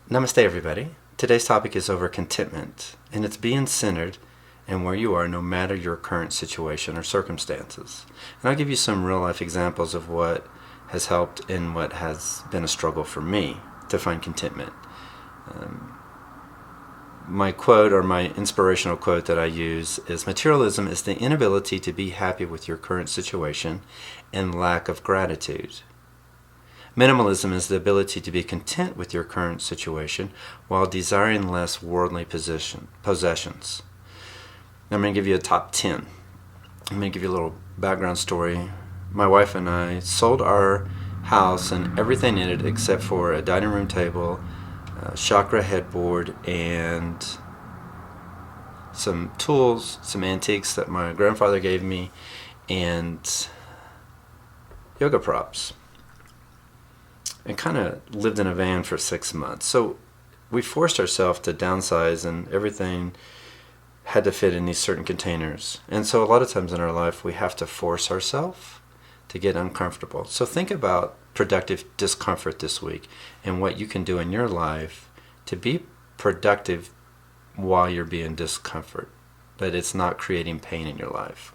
Namaste, everybody. Today's topic is over contentment, and it's being centered in where you are no matter your current situation or circumstances. And I'll give you some real life examples of what has helped and what has been a struggle for me to find contentment. My quote or my inspirational quote that I use is, "Materialism is the inability to be happy with your current situation and lack of gratitude. Minimalism is the ability to be content with your current situation while desiring less worldly possessions." I'm going to give you a top 10. I'm going to give you a little background story. My wife and I sold our house and everything in it except for a dining room table, a chakra headboard, and some tools, some antiques that my grandfather gave me, and yoga props. And kind of lived in a van for 6 months. So we forced ourselves to downsize, and everything had to fit in these certain containers. And so a lot of times in our life we have to force ourselves to get uncomfortable. So think about productive discomfort this week and what you can do in your life to be productive while you're being discomfort, but it's not creating pain in your life.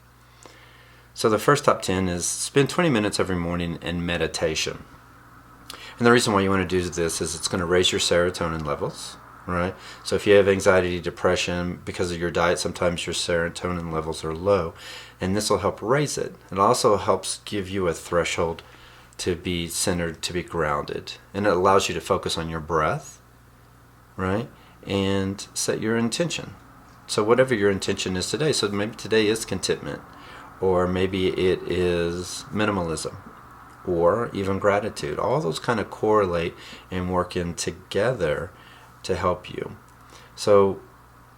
So the first top 10 is spend 20 minutes every morning in meditation. And the reason why you want to do this is it's going to raise your serotonin levels, right? So if you have anxiety, depression, because of your diet, sometimes your serotonin levels are low, and this will help raise it. It also helps give you a threshold to be centered, to be grounded. And it allows you to focus on your breath, right? And set your intention. So whatever your intention is today, so maybe today is contentment, or maybe it is minimalism, or even gratitude. All those kind of correlate and work in together to help you. So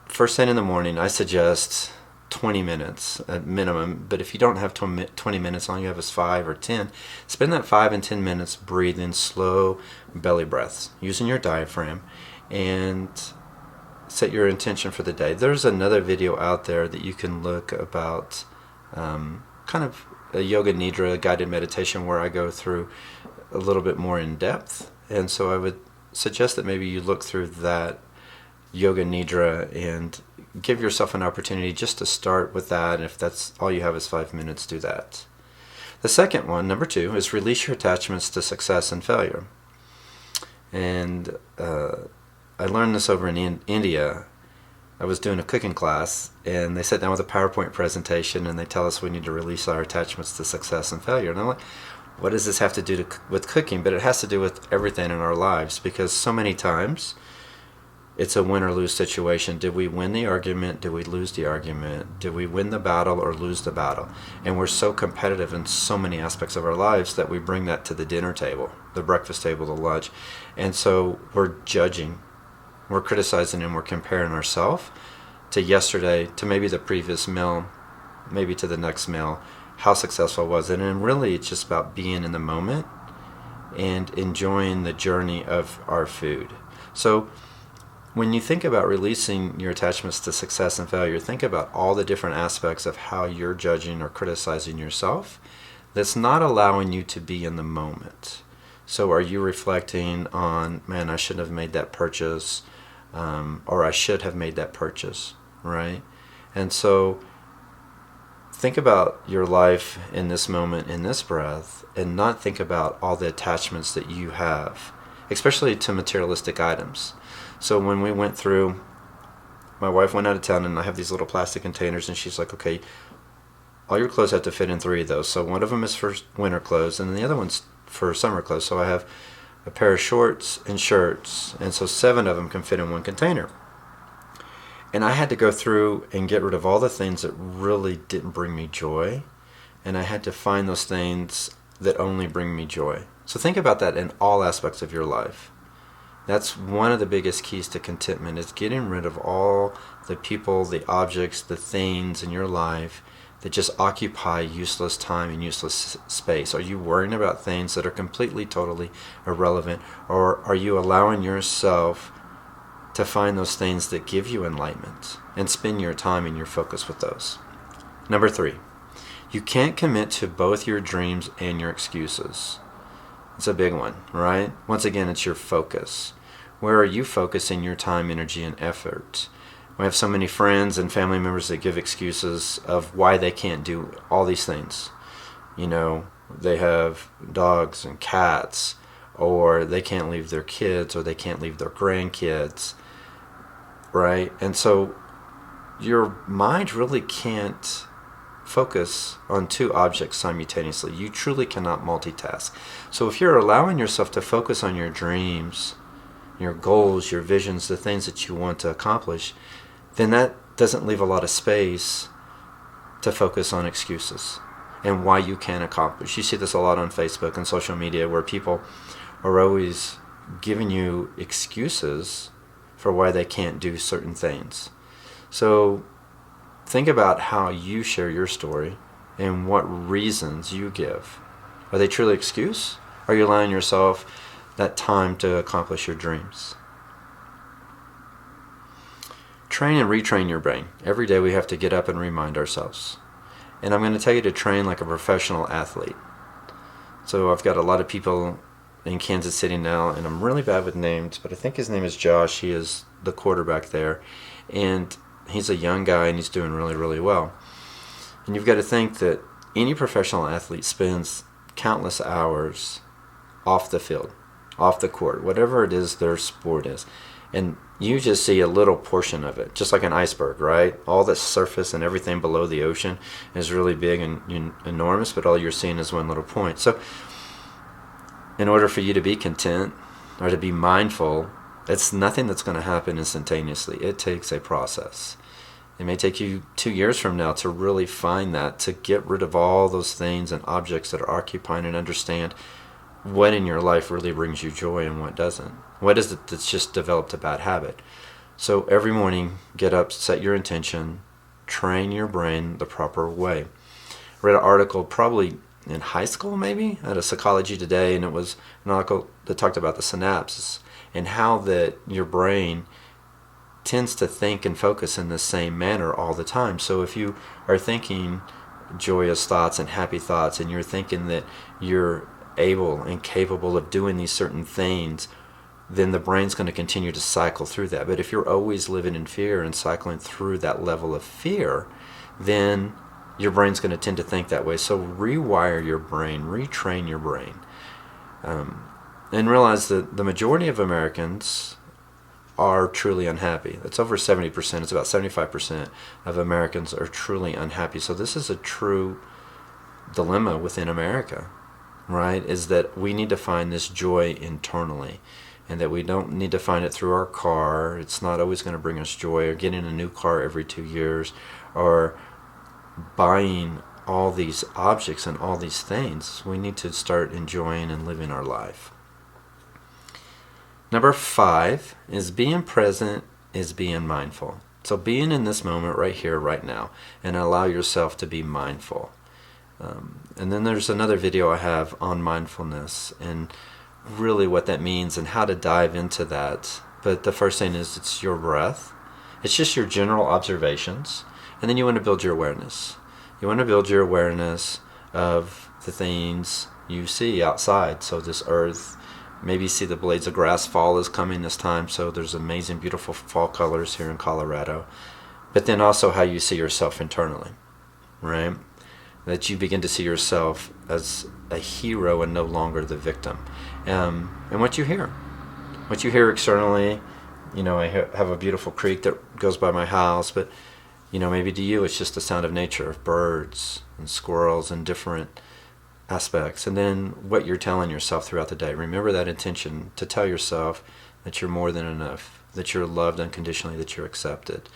first thing in the morning, I suggest 20 minutes at minimum, but if you don't have 20 minutes, all you have is 5 or 10, spend that 5 and 10 minutes breathing slow belly breaths, using your diaphragm, and set your intention for the day. There's another video out there that you can look about kind of a yoga nidra guided meditation where I go through a little bit more in depth, and so I would suggest that maybe you look through that yoga nidra and give yourself an opportunity just to start with that. And if that's all you have is 5 minutes, do that. The second one, number 2, is release your attachments to success and failure. And I learned this over in India. I was doing a cooking class, and they sat down with a PowerPoint presentation, and they tell us we need to release our attachments to success and failure. And I'm like, what does this have to do with cooking? But it has to do with everything in our lives, because so many times it's a win or lose situation. Did we win the argument? Did we lose the argument? Did we win the battle or lose the battle? And we're so competitive in so many aspects of our lives that we bring that to the dinner table, the breakfast table, the lunch. And so we're judging. We're criticizing, and we're comparing ourselves to yesterday, to maybe the previous meal, maybe to the next meal. How successful was it? And really it's just about being in the moment and enjoying the journey of our food. So when you think about releasing your attachments to success and failure, think about all the different aspects of how you're judging or criticizing yourself that's not allowing you to be in the moment. So are you reflecting on, man, I shouldn't have made that purchase, or I should have made that purchase, right? And so think about your life in this moment, in this breath, and not think about all the attachments that you have, especially to materialistic items. So when we went through, my wife went out of town, and I have these little plastic containers, and she's like, okay, all your clothes have to fit in 3 of those. So one of them is for winter clothes, and then the other one's for summer clothes. So I have a pair of shorts and shirts, and so 7 of them can fit in one container. And I had to go through and get rid of all the things that really didn't bring me joy, and I had to find those things that only bring me joy. So think about that in all aspects of your life. That's one of the biggest keys to contentment, is getting rid of all the people, the objects, the things in your life that just occupy useless time and useless space. Are you worrying about things that are completely, totally irrelevant? Or are you allowing yourself to find those things that give you enlightenment and spend your time and your focus with those? Number 3, you can't commit to both your dreams and your excuses. It's a big one, right? Once again, it's your focus. Where are you focusing your time, energy, and effort? We have so many friends and family members that give excuses of why they can't do all these things. You know, they have dogs and cats, or they can't leave their kids, or they can't leave their grandkids, right? And so your mind really can't focus on two objects simultaneously. You truly cannot multitask. So if you're allowing yourself to focus on your dreams, your goals, your visions, the things that you want to accomplish, then that doesn't leave a lot of space to focus on excuses and why you can't accomplish. You see this a lot on Facebook and social media, where people are always giving you excuses for why they can't do certain things. So think about how you share your story and what reasons you give. Are they truly excuse? Are you allowing yourself that time to accomplish your dreams? Train and retrain your brain. Every day we have to get up and remind ourselves. And I'm going to tell you to train like a professional athlete. So I've got a lot of people in Kansas City now, and I'm really bad with names, but I think his name is Josh. He is the quarterback there. And he's a young guy, and he's doing really, really well. And you've got to think that any professional athlete spends countless hours off the field, off the court, whatever it is their sport is. And you just see a little portion of it, just like an iceberg, right? All the surface and everything below the ocean is really big and enormous, but all you're seeing is one little point. So in order for you to be content or to be mindful, it's nothing that's going to happen instantaneously. It takes a process. It may take you 2 years from now to really find that, to get rid of all those things and objects that are occupying, and understand what in your life really brings you joy and what doesn't. What is it that's just developed a bad habit? So every morning, get up, set your intention, train your brain the proper way. I read an article probably in high school maybe, at a Psychology Today, and it was an article that talked about the synapses and how that your brain tends to think and focus in the same manner all the time. So if you are thinking joyous thoughts and happy thoughts, and you're thinking that you're able and capable of doing these certain things, then the brain's going to continue to cycle through that. But if you're always living in fear and cycling through that level of fear, then your brain's going to tend to think that way. So rewire your brain, retrain your brain, and realize that the majority of Americans are truly unhappy. It's over 70%. It's about 75% of Americans are truly unhappy. So this is a true dilemma within America, right? Is that we need to find this joy internally, and that we don't need to find it through our car. It's not always going to bring us joy, or getting a new car every 2 years, or buying all these objects and all these things. We need to start enjoying and living our life. Number 5 is being present is being mindful. So being in this moment right here, right now, and allow yourself to be mindful. And then there's another video I have on mindfulness and really what that means and how to dive into that. But the first thing is, it's your breath. It's just your general observations. And then you want to build your awareness. You want to build your awareness of the things you see outside. So this earth, maybe you see the blades of grass. Fall is coming this time, so there's amazing, beautiful fall colors here in Colorado. But then also how you see yourself internally, right? That you begin to see yourself as a hero and no longer the victim. And what you hear externally, I have a beautiful creek that goes by my house, but maybe to you it's just the sound of nature, of birds and squirrels and different aspects. And then what you're telling yourself throughout the day. Remember that intention to tell yourself that you're more than enough, that you're loved unconditionally, that you're accepted.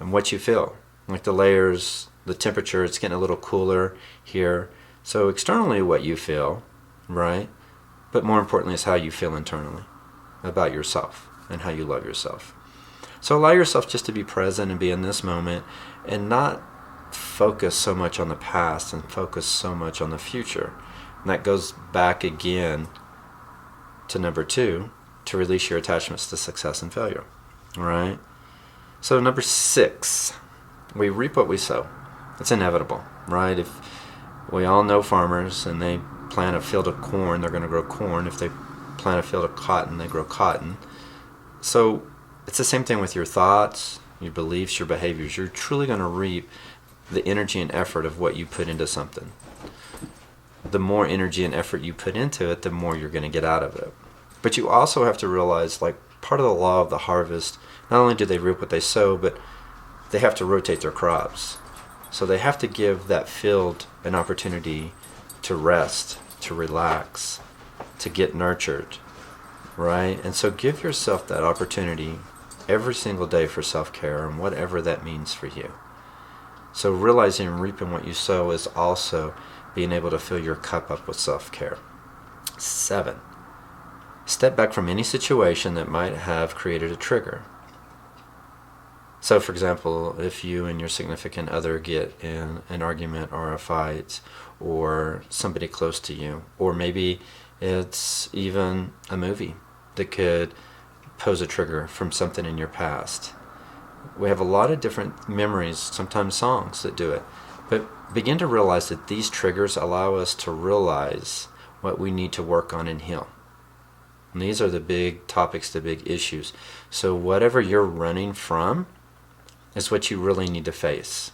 And what you feel, like the layers, the temperature, it's getting a little cooler here. So externally what you feel, right? But more importantly is how you feel internally about yourself and how you love yourself. So allow yourself just to be present and be in this moment, and not focus so much on the past and focus so much on the future. And that goes back again to number 2, to release your attachments to success and failure. All right? So number 6, we reap what we sow. It's inevitable, right? If we all know farmers and they plant a field of corn, they're going to grow corn. If they plant a field of cotton, they grow cotton. So it's the same thing with your thoughts, your beliefs, your behaviors. You're truly going to reap the energy and effort of what you put into something. The more energy and effort you put into it, the more you're going to get out of it. But you also have to realize, like, part of the law of the harvest, not only do they reap what they sow, but they have to rotate their crops. So they have to give that field an opportunity to rest, to relax, to get nurtured, right? And so give yourself that opportunity every single day for self-care, and whatever that means for you. So realizing and reaping what you sow is also being able to fill your cup up with self-care. 7, step back from any situation that might have created a trigger. So, for example, if you and your significant other get in an argument or a fight, or somebody close to you, or maybe it's even a movie that could pose a trigger from something in your past. We have a lot of different memories, sometimes songs that do it. But begin to realize that these triggers allow us to realize what we need to work on and heal. And these are the big topics, the big issues. So whatever you're running from is what you really need to face.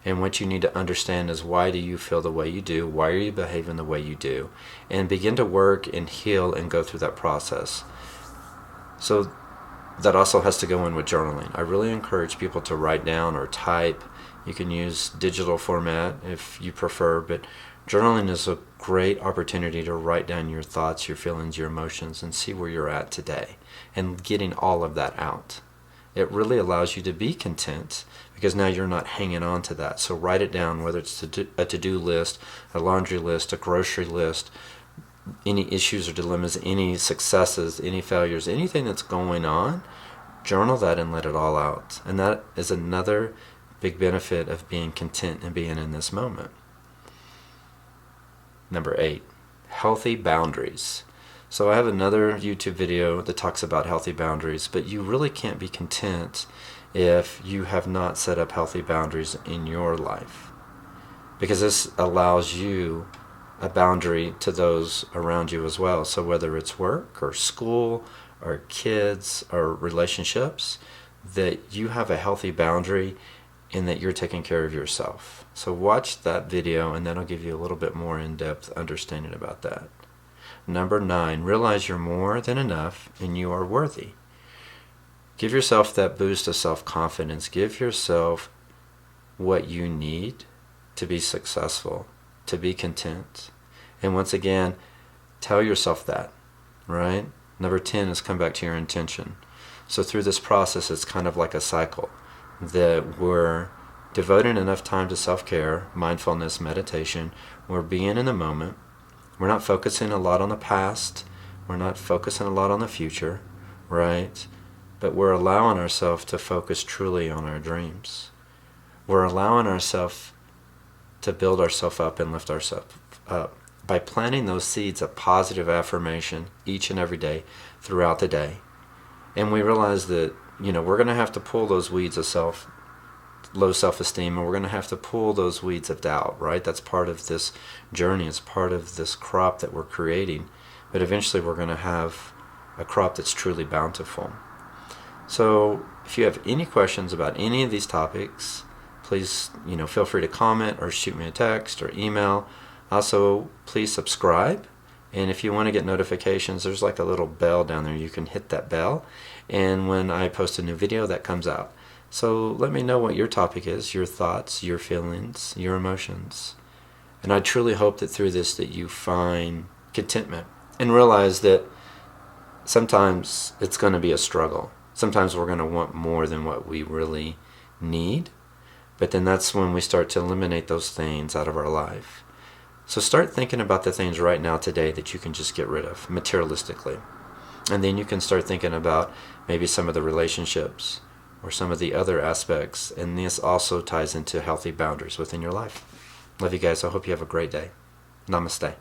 And what you need to understand is, why do you feel the way you do? Why are you behaving the way you do? And begin to work and heal and go through that process. So that also has to go in with journaling. I really encourage people to write down or type. You can use digital format if you prefer, but journaling is a great opportunity to write down your thoughts, your feelings, your emotions, and see where you're at today, and getting all of that out. It really allows you to be content, because now you're not hanging on to that. So write it down, whether it's a to-do list, a laundry list, a grocery list, any issues or dilemmas, any successes, any failures, anything that's going on, journal that and let it all out. And that is another big benefit of being content and being in this moment. Number 8, healthy boundaries. So I have another YouTube video that talks about healthy boundaries, but you really can't be content if you have not set up healthy boundaries in your life, because this allows you a boundary to those around you as well. So whether it's work or school or kids or relationships, that you have a healthy boundary and that you're taking care of yourself. So watch that video, and that'll give you a little bit more in-depth understanding about that. Number 9, realize you're more than enough and you are worthy. Give yourself that boost of self-confidence. Give yourself what you need to be successful, to be content. And once again, tell yourself that, right? Number 10 is come back to your intention. So through this process, it's kind of like a cycle, that we're devoting enough time to self-care, mindfulness, meditation. We're being in the moment. We're not focusing a lot on the past. We're not focusing a lot on the future, right? But we're allowing ourselves to focus truly on our dreams. We're allowing ourselves to build ourselves up and lift ourselves up by planting those seeds of positive affirmation each and every day throughout the day. And we realize that, we're going to have to pull those weeds of low self-esteem, and we're going to have to pull those weeds of doubt, right? That's part of this journey. It's part of this crop that we're creating. But eventually we're going to have a crop that's truly bountiful. So if you have any questions about any of these topics, please, feel free to comment or shoot me a text or email. Also, please subscribe. And if you want to get notifications, there's like a little bell down there. You can hit that bell, and when I post a new video, that comes out. So let me know what your topic is, your thoughts, your feelings, your emotions. And I truly hope that through this that you find contentment and realize that sometimes it's going to be a struggle. Sometimes we're going to want more than what we really need. But then that's when we start to eliminate those things out of our life. So start thinking about the things right now today that you can just get rid of materialistically. And then you can start thinking about maybe some of the relationships or some of the other aspects. And this also ties into healthy boundaries within your life. Love you guys. I hope you have a great day. Namaste.